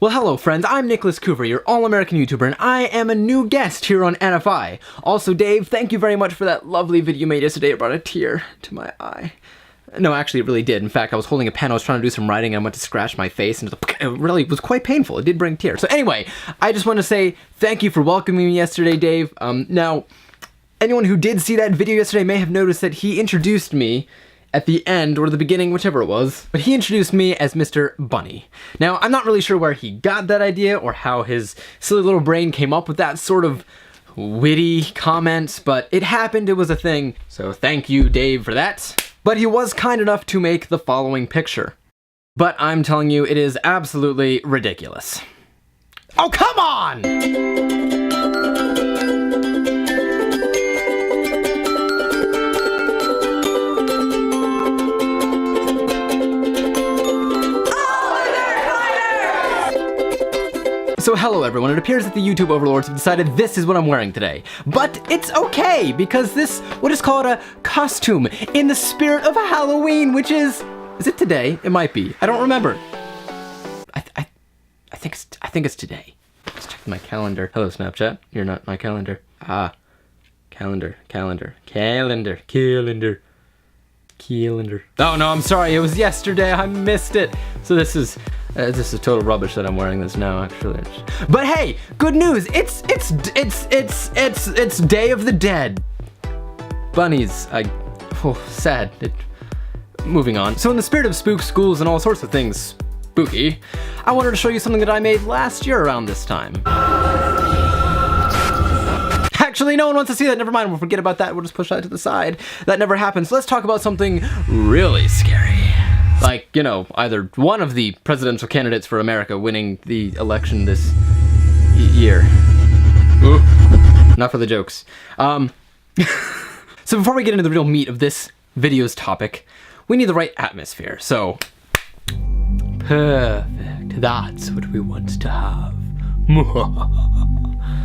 Well, hello friends, I'm Nicholas Coover, your all-American YouTuber, and I am a new guest here on NFI. Also, Dave, thank you very much for that lovely video you made yesterday. It brought a tear to my eye. No, actually, it really did. In fact, I was holding a pen, I was trying to do some writing, and I went to scratch my face, and it really was quite painful. It did bring tears. So anyway, I just want to say thank you for welcoming me yesterday, Dave. Now, anyone who did see that video yesterday may have noticed that he introduced me at the end, or the beginning, whichever it was, but he introduced me as Mr. Bunny. Now, I'm not really sure where he got that idea, or how his silly little brain came up with that sort of witty comment, but it happened, it was a thing, so thank you, Dave, for that. But he was kind enough to make the following picture. But I'm telling you, it is absolutely ridiculous. Oh, come on! So hello everyone, it appears that the YouTube overlords have decided this is what I'm wearing today. But it's okay, because this, what is called a costume in the spirit of Halloween, which is it today? It might be. I don't remember. I think it's today. Let's check my calendar. Hello Snapchat, you're not my calendar. Ah, calendar. Oh no, I'm sorry, it was yesterday, I missed it. So this is total rubbish that I'm wearing this now, actually. But hey, good news, it's Day of the Dead. Bunnies, sad. Moving on. So in the spirit of spook schools and all sorts of things spooky, I wanted to show you something that I made last year around this time. Actually, no one wants to see that. Never mind, we'll forget about that. We'll just push that to the side. That never happens. Let's talk about something really scary. Like, you know, either one of the presidential candidates for America winning the election this year. Ooh. Not for the jokes. So before we get into the real meat of this video's topic, we need the right atmosphere. So, perfect. That's what we want to have.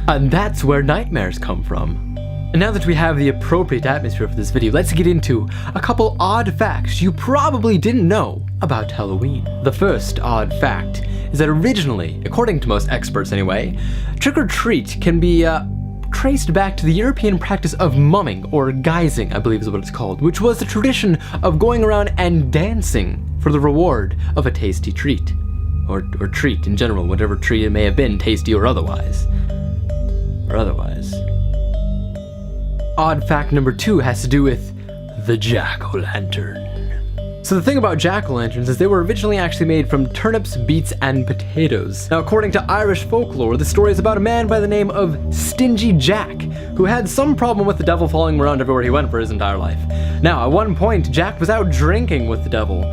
And that's where nightmares come from. And now that we have the appropriate atmosphere for this video, let's get into a couple odd facts you probably didn't know about Halloween. The first odd fact is that originally, according to most experts anyway, trick-or-treat can be traced back to the European practice of mumming, or guising, I believe is what it's called, which was the tradition of going around and dancing for the reward of a tasty treat. Or treat in general, whatever treat it may have been, tasty or otherwise. Odd fact number 2 has to do with the jack-o'-lantern. So the thing about jack-o'-lanterns is they were originally actually made from turnips, beets, and potatoes. Now, according to Irish folklore, the story is about a man by the name of Stingy Jack, who had some problem with the devil following him around everywhere he went for his entire life. Now, at one point, Jack was out drinking with the devil,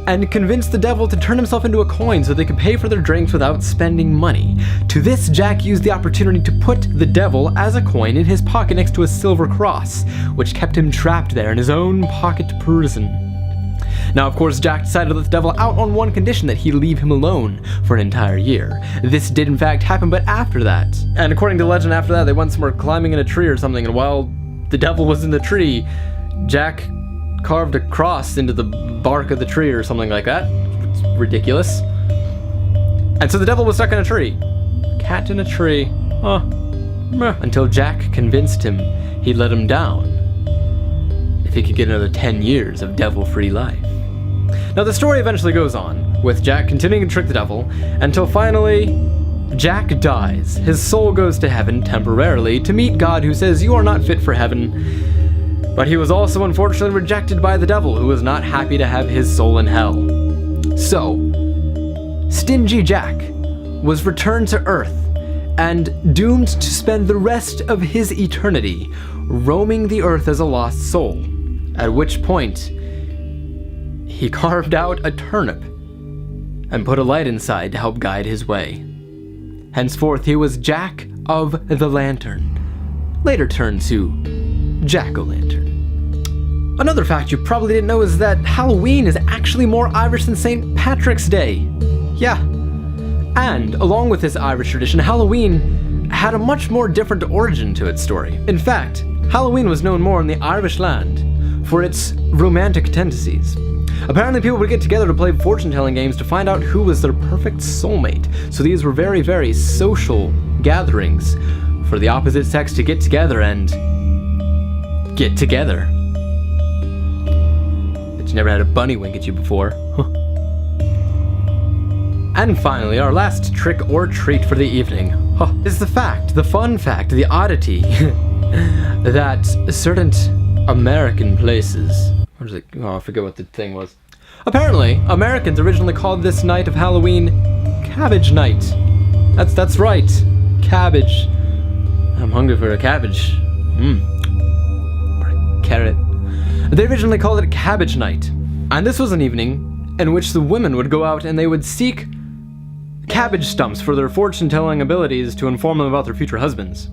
and convinced the devil to turn himself into a coin so they could pay for their drinks without spending money. To this, Jack used the opportunity to put the devil as a coin in his pocket next to a silver cross, which kept him trapped there in his own pocket prison. Now, of course, Jack decided to let the devil out on one condition, that he'd leave him alone for an entire year. This did in fact happen, but after that, and according to legend, after that, they went somewhere climbing in a tree or something, and while the devil was in the tree, Jack carved a cross into the bark of the tree or something like that. It's ridiculous. And so the devil was stuck in a tree. Cat in a tree. Until Jack convinced him he'd let him down if he could get another 10 years of devil-free life. Now the story eventually goes on, with Jack continuing to trick the devil, until finally, Jack dies. His soul goes to heaven temporarily to meet God, who says, "You are not fit for heaven." But he was also unfortunately rejected by the devil, who was not happy to have his soul in hell. So, Stingy Jack was returned to Earth and doomed to spend the rest of his eternity roaming the earth as a lost soul, at which point he carved out a turnip and put a light inside to help guide his way. Henceforth, he was Jack of the Lantern, later turned to Jack-o'-lantern. Another fact you probably didn't know is that Halloween is actually more Irish than St. Patrick's Day. Yeah. And along with this Irish tradition, Halloween had a much more different origin to its story. In fact, Halloween was known more in the Irish land for its romantic tendencies. Apparently people would get together to play fortune-telling games to find out who was their perfect soulmate. So these were very, very social gatherings for the opposite sex to get together and get together. Bet you never had a bunny wink at you before. Huh. And finally, our last trick or treat for the evening is the fact, the fun fact, the oddity that certain American places, I forget what the thing was. Apparently, Americans originally called this night of Halloween Cabbage Night. That's right, cabbage. I'm hungry for a cabbage. Or a carrot. They originally called it Cabbage Night, and this was an evening in which the women would go out and they would seek cabbage stumps for their fortune-telling abilities to inform them about their future husbands.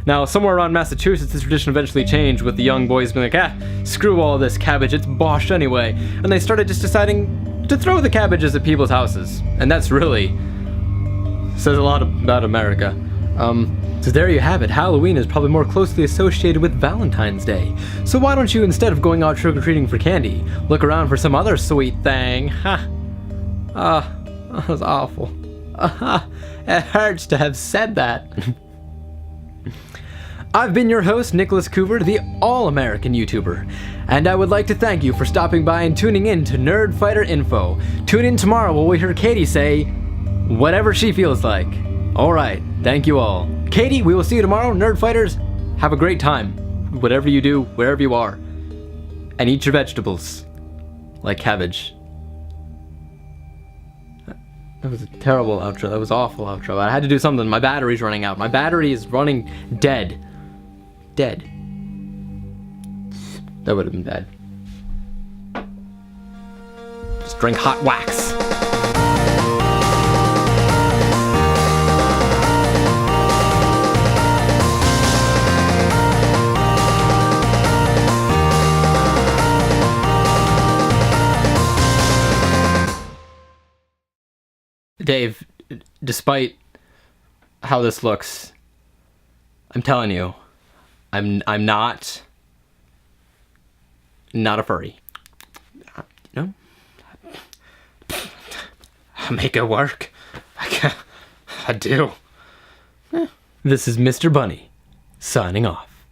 Now, somewhere around Massachusetts, this tradition eventually changed, with the young boys being like, screw all this cabbage, it's bosh anyway. And they started just deciding to throw the cabbages at people's houses. And that's really says a lot about America. So there you have it. Halloween is probably more closely associated with Valentine's Day. So why don't you, instead of going out trick-or-treating for candy, look around for some other sweet thing? That was awful. It hurts to have said that. I've been your host, Nicholas Coover, the all-American YouTuber, and I would like to thank you for stopping by and tuning in to Nerd Fighter Info. Tune in tomorrow where we hear Katie say whatever she feels like. Alright, thank you all. Katie, we will see you tomorrow. Nerd Fighters, have a great time. Whatever you do, wherever you are. And eat your vegetables. Like cabbage. That was a terrible outro. That was awful outro. I had to do something. My battery's running out. My battery is running dead. Dead. That would have been bad. Just drink hot wax. Dave, despite how this looks, I'm telling you, I'm not a furry. You know? I make it work. I do. This is Mr. Bunny, signing off.